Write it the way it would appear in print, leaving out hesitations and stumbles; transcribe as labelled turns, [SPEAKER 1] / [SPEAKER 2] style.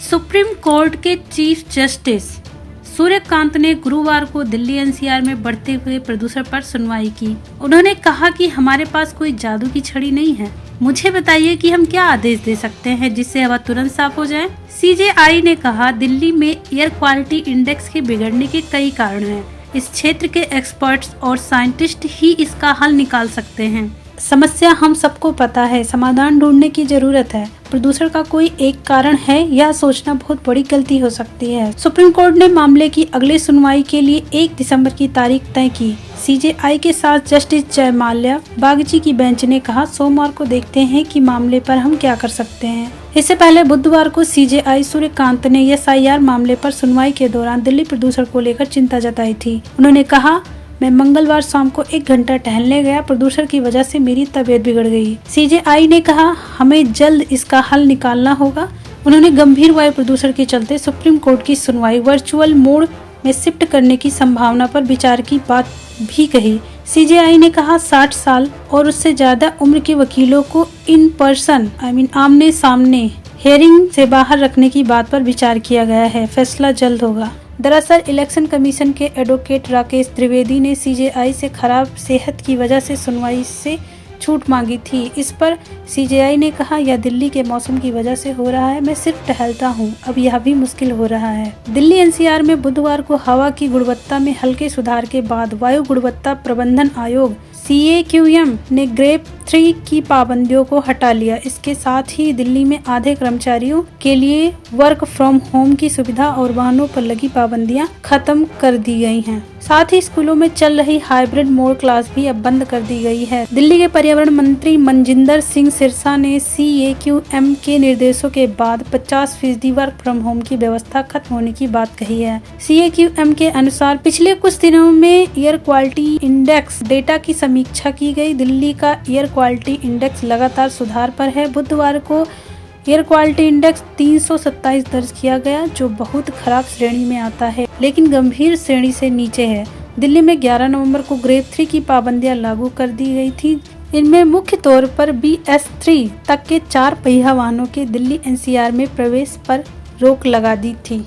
[SPEAKER 1] Supreme court के chief justice Suryakant ने गुरुवार को दिल्ली एनसीआर में बढ़ते हुए प्रदूषण पर सुनवाई की। उन्होंने कहा कि हमारे पास कोई जादू की छड़ी नहीं है। मुझे बताइए कि हम क्या आदेश दे सकते हैं जिससे हवा तुरंत साफ हो जाए। सीजेआई ने कहा, दिल्ली में एयर क्वालिटी इंडेक्स के बिगड़ने के कई कारण हैं। इस क्षेत्र के एक्सपर्ट्स और साइंटिस्ट ही इसका हल निकाल सकते हैं। समस्या हम सबको पता है, समाधान ढूंढने की जरूरत है। प्रदूषण का कोई एक कारण है, यह सोचना बहुत बड़ी गलती हो सकती है। सुप्रीम कोर्ट ने मामले की अगली सुनवाई के लिए 1 दिसंबर की तारीख तय की। सीजेआई के साथ जस्टिस जयमाल्या बागची की बेंच ने कहा, सोमवार को देखते हैं कि मामले पर हम क्या कर सकते हैं। इससे पहले बुधवार को सीजेआई सूर्यकांत ने एसआईआर मामले पर सुनवाई के दौरान दिल्ली प्रदूषण को लेकर चिंता जताई थी। उन्होंने कहा, मैं मंगलवार शाम को 1 घंटा टहलने गया, प्रदूषण की वजह से मेरी तबीयत बिगड़ गई। सीजेआई ने कहा, हमें जल्द इसका हल निकालना होगा। उन्होंने गंभीर वायु प्रदूषण के चलते सुप्रीम कोर्ट की सुनवाई वर्चुअल मोड में शिफ्ट करने की संभावना पर विचार की बात भी कही। सीजेआई ने कहा, 60 साल और उससे ज्यादा उम्र के वकीलों को इन पर्सन आमने सामने हियरिंग से बाहर रखने की बात पर विचार किया गया है। फैसला जल्द होगा। दरअसल इलेक्शन कमीशन के एडवोकेट राकेश त्रिवेदी ने सीजेआई से खराब सेहत की वजह से सुनवाई से छूट मांगी थी। इस पर सीजेआई ने कहा, यह दिल्ली के मौसम की वजह से हो रहा है, मैं सिर्फ टहलता हूं, अब यह भी मुश्किल हो रहा है। दिल्ली एनसीआर में बुधवार को हवा की गुणवत्ता में हल्के सुधार के बाद वायु गुणवत्ता प्रबंधन आयोग CAQM ने ग्रेड 3 की पाबंदियों को हटा लिया। इसके साथ ही दिल्ली में आधे कर्मचारियों के लिए वर्क फ्रॉम होम की सुविधा और वाहनों पर लगी पाबंदियां खत्म कर दी गई हैं। साथ ही स्कूलों में चल रही हाइब्रिड मोड क्लास भी अब बंद कर दी गई है। दिल्ली के पर्यावरण मंत्री मनजिंदर सिंह सिरसा ने CAQM के निर्देशों के बाद 50% वर्क फ्रॉम होम की व्यवस्था खत्म होने की बात कही है। CAQM के अनुसार पिछले कुछ दिनों में एयर क्वालिटी इंडेक्स डेटा की समीक्षा की गई। दिल्ली का एयर क्वालिटी इंडेक्स लगातार सुधार पर है। बुधवार को एयर क्वालिटी इंडेक्स 327 दर्ज किया गया, जो बहुत खराब श्रेणी में आता है, लेकिन गंभीर श्रेणी से नीचे है। दिल्ली में 11 नवंबर को ग्रेड 3 की पाबंदियां लागू कर दी गई थी। इनमें मुख्य तौर पर BS3 तक के 4 पहिया वाहनों के दिल्ली एनसीआर में प्रवेश पर रोक लगा दी थी।